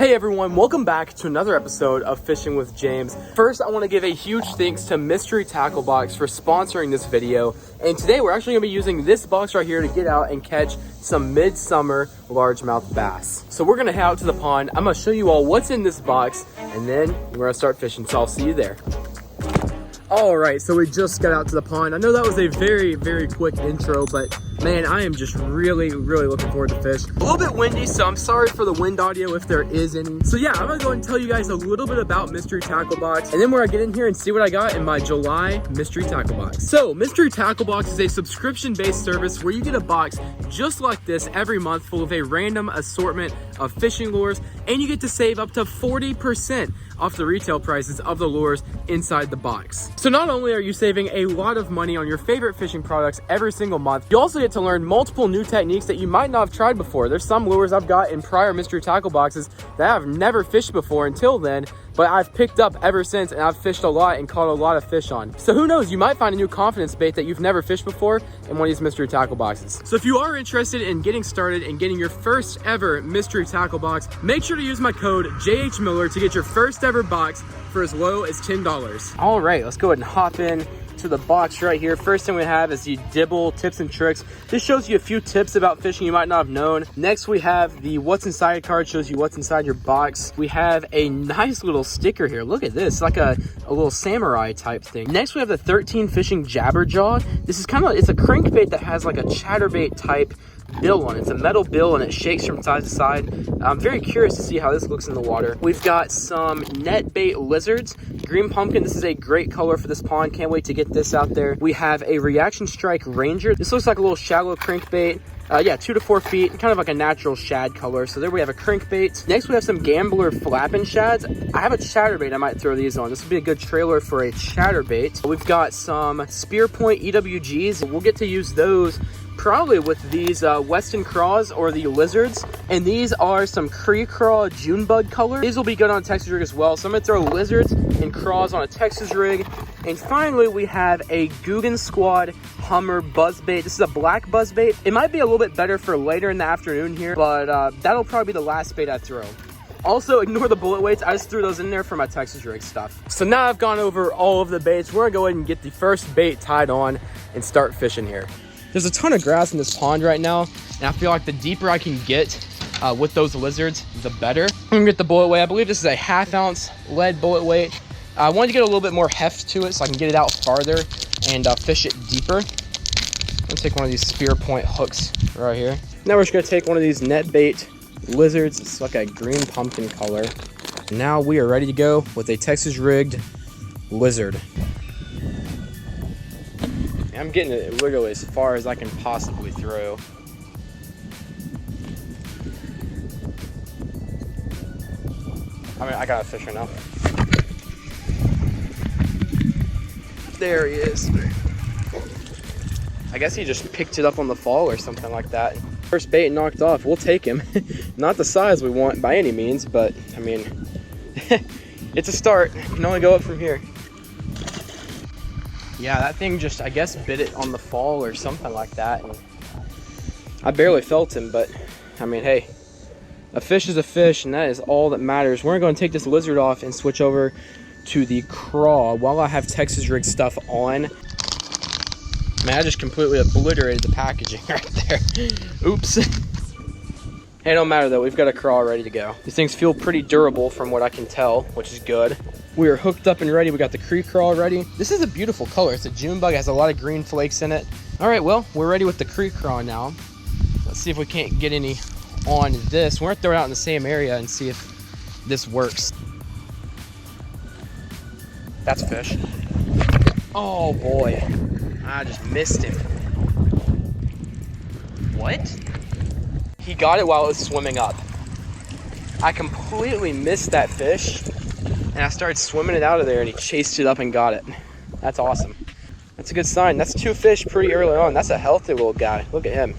Hey everyone, welcome back to another episode of Fishing with James. First, I want to give a huge thanks to Mystery Tackle Box for sponsoring this video. And today we're actually going to be using this box right here to get out and catch some midsummer largemouth bass. So we're going to head out to the pond. I'm going to show you all what's in this box and then we're going to start fishing. So I'll see you there. All right, so we just got out to the pond. I know that was a very quick intro, but man, I am just really looking forward to fish. A little bit windy, so I'm sorry for the wind audio if there is any. So yeah, I'm gonna go ahead and tell you guys a little bit about Mystery Tackle Box, and then we're gonna get in here and see what I got in my July Mystery Tackle Box. So Mystery Tackle Box is a subscription-based service where you get a box just like this every month full of a random assortment of fishing lures, and you get to save up to 40% off the retail prices of the lures inside the box. So not only are you saving a lot of money on your favorite fishing products every single month, you also get to learn multiple new techniques that you might not have tried before. There's some lures I've got in prior Mystery Tackle Boxes that I've never fished before until then, but I've picked up ever since, and I've fished a lot and caught a lot of fish on. So who knows, you might find a new confidence bait that you've never fished before in one of these Mystery Tackle Boxes. So if you are interested in getting started and getting your first ever Mystery Tackle Box, make sure to use my code JHMiller to get your first ever box for as low as $10. All right, let's go ahead and hop in to the box right here. First thing we have is the Dibble tips and tricks. This shows you a few tips about fishing you might not have known. Next we have the what's inside card, shows you what's inside your box. We have a nice little sticker here. Look at this, like a little samurai type thing. Next we have the 13 fishing jabber jaw. This is kind of, it's a crankbait that has like a chatterbait type bill on it. It's a metal bill and it shakes from side to side. I'm very curious to see how this looks in the water. We've got some net bait lizards. Green pumpkin, this is a great color for this pond. Can't wait to get this out there. We have a reaction strike ranger. This looks like a little shallow crankbait. Yeah, 2 to 4 feet, kind of like a natural shad color. So there we have a crankbait. Next we have some gambler flapping shads. I have a chatterbait I might throw these on. This would be a good trailer for a chatterbait. We've got some spear point EWGs. We'll get to use those probably with these Weston craws or the lizards. And these are some Cree Craw June bug color. These will be good on a Texas rig as well. So I'm gonna throw lizards and craws on a Texas rig. And finally, we have a Guggen Squad Hummer buzzbait. This is a black buzzbait. It might be a little bit better for later in the afternoon here, but that'll probably be the last bait I throw. Also, ignore the bullet weights. I just threw those in there for my Texas rig stuff. So now I've gone over all of the baits. We're gonna go ahead and get the first bait tied on and start fishing here. There's a ton of grass in this pond right now, and I feel like the deeper I can get with those lizards, the better. I'm gonna get the bullet weight. I believe this is a 1/2 ounce lead bullet weight. I wanted to get a little bit more heft to it so I can get it out farther and fish it deeper. I'm gonna take one of these spear point hooks right here. Now we're just gonna take one of these net bait lizards. It's like a green pumpkin color. Now we are ready to go with a Texas rigged lizard. I'm getting it literally as far as I can possibly throw. I mean, I got a fish right now. There he is. I guess he just picked it up on the fall or something like that. First bait knocked off, we'll take him. Not the size we want by any means, but I mean, it's a start. You can only go up from here. Yeah, that thing just, I guess, bit it on the fall or something like that. And I barely felt him, but I mean, hey, a fish is a fish, and that is all that matters. We're going to take this lizard off and switch over to the craw while I have Texas rig stuff on. Man, I just completely obliterated the packaging right there. Oops. Hey, it don't matter though. We've got a craw ready to go. These things feel pretty durable from what I can tell, which is good. We are hooked up and ready. We got the Cree Craw ready. This is a beautiful color. It's a June bug. It has a lot of green flakes in it. All right, well, we're ready with the Cree Craw now. Let's see if we can't get any on this. We're gonna throw it out in the same area and see if this works. That's a fish. Oh boy, I just missed him. What? He got it while it was swimming up. I completely missed that fish. And I started swimming it out of there and he chased it up and got it. That's awesome. That's a good sign. That's 2 fish pretty early on. That's a healthy little guy. Look at him.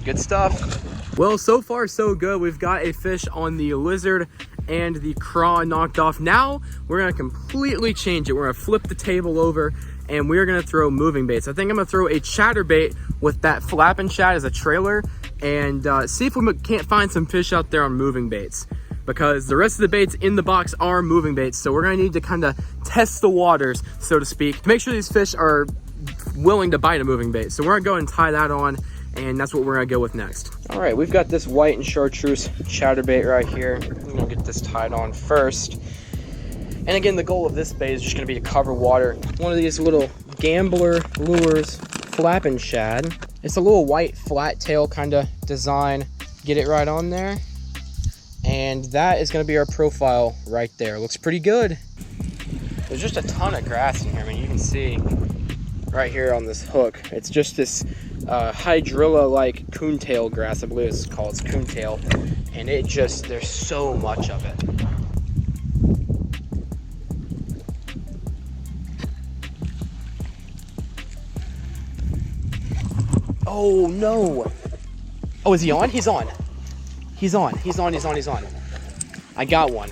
Good stuff. Well, so far so good. We've got a fish on the lizard and the craw knocked off. Now we're gonna completely change it. We're gonna flip the table over and we're gonna throw moving baits. I think I'm gonna throw a chatterbait with that flapping shad as a trailer and see if we can't find some fish out there on moving baits. because the rest of the baits in the box are moving baits. So we're gonna need to kind of test the waters, so to speak, to make sure these fish are willing to bite a moving bait. So we're gonna go and tie that on, and that's what we're gonna go with next. All right, we've got this white and chartreuse chatterbait right here. I'm gonna get this tied on first. And again, the goal of this bait is just gonna be to cover water. One of these little Gambler Lures flapping shad. It's a little white flat tail kind of design. Get it right on there. And that is gonna be our profile right there. Looks pretty good. There's just a ton of grass in here. I mean, you can see right here on this hook. It's just this hydrilla-like coontail grass, I believe it's called. It's coontail. And it just, there's so much of it. Oh no. Oh, is he on? He's on. He's on. He's on. He's on. He's on. I got one.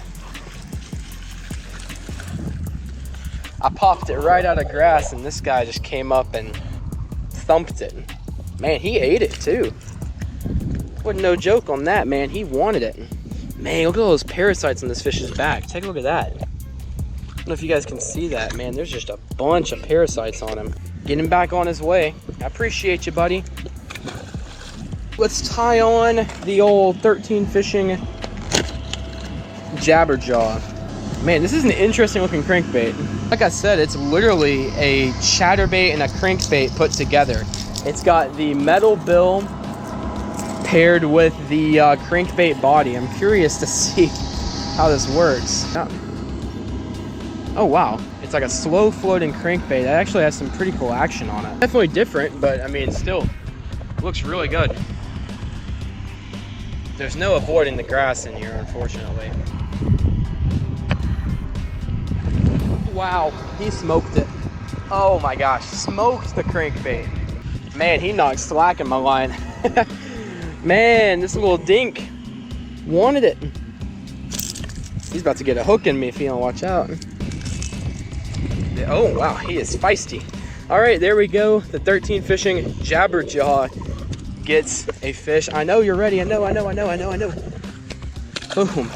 I popped it right out of grass, and this guy just came up and thumped it. Man, he ate it too. Wasn't no joke on that, man. He wanted it. Man, look at all those parasites on this fish's back. Take a look at that. I don't know if you guys can see that, man. There's just a bunch of parasites on him. Get him back on his way. I appreciate you, buddy. Let's tie on the old 13 fishing jabberjaw. Man, this is an interesting looking crankbait. Like I said, it's literally a chatterbait and a crankbait put together. It's got the metal bill paired with the crankbait body. I'm curious to see how this works. Oh wow, it's like a slow floating crankbait. That actually has some pretty cool action on it. Definitely different, but I mean, still looks really good. There's no avoiding the grass in here, unfortunately. Wow, he smoked it. Oh my gosh, smoked the crankbait. Man, he knocked slack in my line. Man, this little dink wanted it. He's about to get a hook in me if he don't watch out. Oh wow, he is feisty. All right, there we go. The 13 fishing jabberjaw gets a fish. I know you're ready. I know. Boom.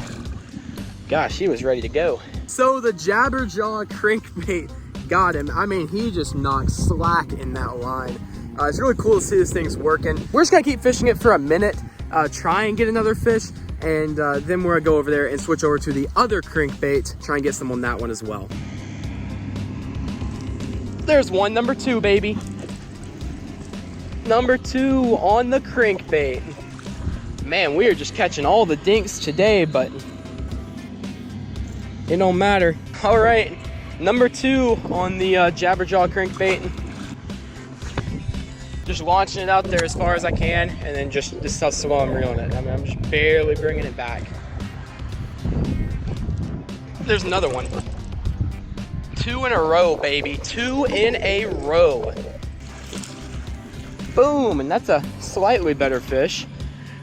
Gosh, he was ready to go. So the jabberjaw crankbait got him. I mean, he just knocked slack in that line. It's really cool to see this thing's working. We're just gonna keep fishing it for a minute, try and get another fish, and then we're gonna go over there and switch over to the other crankbait, try and get some on that one as well. There's one, number 2, baby. Number 2 on the crankbait. Man, we are just catching all the dinks today, but it don't matter. All right, number 2 on the jabberjaw crankbait. Just launching it out there as far as I can, and then this is how slow I'm reeling it. I mean, I'm just barely bringing it back. There's another one. 2 in a row, baby. 2 in a row. Boom, and that's a slightly better fish.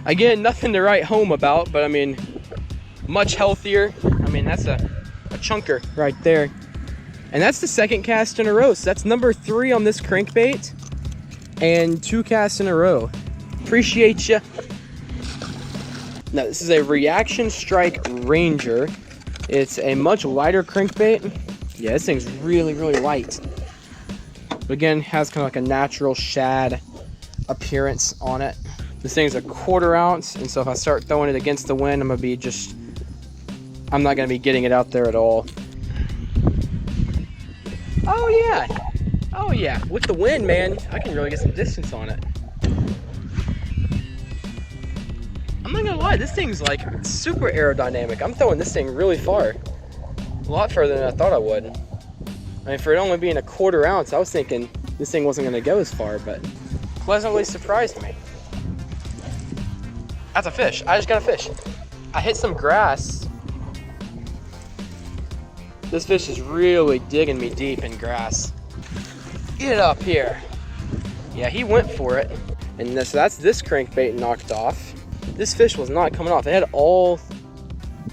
Again, nothing to write home about, but I mean, much healthier. I mean, that's a chunker right there. And that's the 2nd cast in a row. So that's number 3 on this crankbait, and 2 casts in a row. Appreciate you. Now, this is a Reaction Strike Ranger. It's a much lighter crankbait. Yeah, this thing's really, really light. But again, has kind of like a natural shad appearance on it. This thing's a 1/4 ounce, and so if I start throwing it against the wind, I'm not gonna be getting it out there at all. Oh yeah. Oh yeah, with the wind, man, I can really get some distance on it. I'm not gonna lie, this thing's like super aerodynamic. I'm throwing this thing really far. A lot further than I thought I would. I mean, for it only being a 1/4 ounce, I was thinking this thing wasn't gonna go as far, but pleasantly surprised me. That's a fish. I just got a fish. I hit some grass. This fish is really digging me deep in grass. Get up here. Yeah, he went for it. And so that's this crankbait knocked off. This fish was not coming off. It had all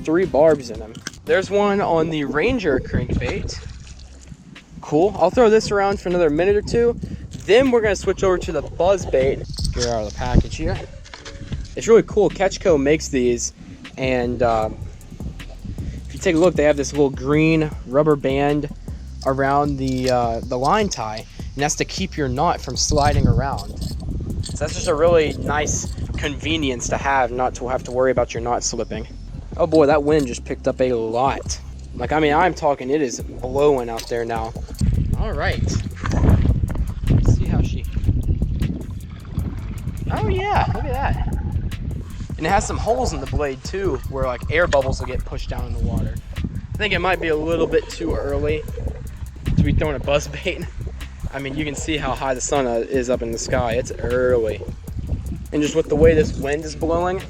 3 barbs in him. There's one on the Ranger crankbait. Cool. I'll throw this around for another minute or 2. Then we're going to switch over to the buzzbait. Get her out of the package here. It's really cool. Catchco makes these, and take a look, they have this little green rubber band around the line tie, and that's to keep your knot from sliding around. So that's just a really nice convenience to have, not to have to worry about your knot slipping. Oh boy, that wind just picked up a lot. Like, I mean, I'm talking, it is blowing out there now. All right. Let's see how she... Oh yeah, look at that. And it has some holes in the blade too, where like air bubbles will get pushed down in the water. I think it might be a little bit too early to be throwing a buzz bait. I mean, you can see how high the sun is up in the sky. It's early. And just with the way this wind is blowing,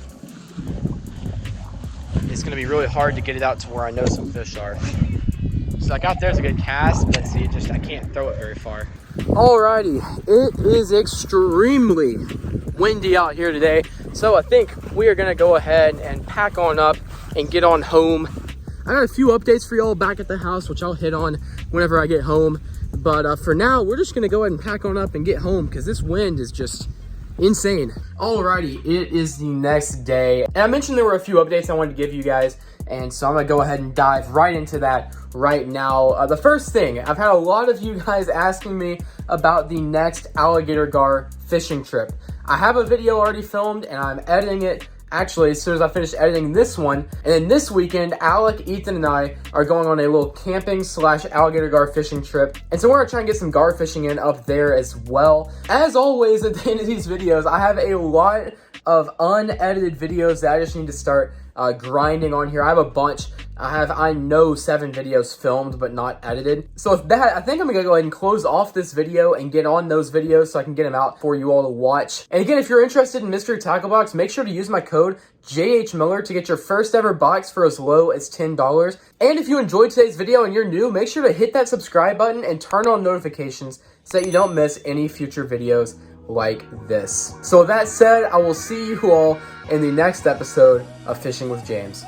it's gonna be really hard to get it out to where I know some fish are. So like out there's a good cast, but see, I can't throw it very far. Alrighty, it is extremely windy out here today. So I think we are gonna go ahead and pack on up and get on home. I got a few updates for y'all back at the house, which I'll hit on whenever I get home. But for now, we're just gonna go ahead and pack on up and get home because this wind is just insane. Alrighty, it is the next day. And I mentioned there were a few updates I wanted to give you guys. And so I'm gonna go ahead and dive right into that right now. The first thing, I've had a lot of you guys asking me about the next alligator gar fishing trip. I have a video already filmed and I'm editing it actually as soon as I finish editing this one. And then this weekend, Alec, Ethan, and I are going on a little camping / alligator gar fishing trip. And so we're gonna try and get some gar fishing in up there as well. As always, at the end of these videos, I have a lot of unedited videos that I just need to start grinding on here. I have a bunch. I know 7 videos filmed but not edited. So with that, I think I'm gonna go ahead and close off this video and get on those videos so I can get them out for you all to watch. And again, if you're interested in Mystery Tackle Box, make sure to use my code JHMiller to get your first ever box for as low as $10. And if you enjoyed today's video and you're new, make sure to hit that subscribe button and turn on notifications so that you don't miss any future videos like this. So with that said, I will see you all in the next episode of Fishing with James.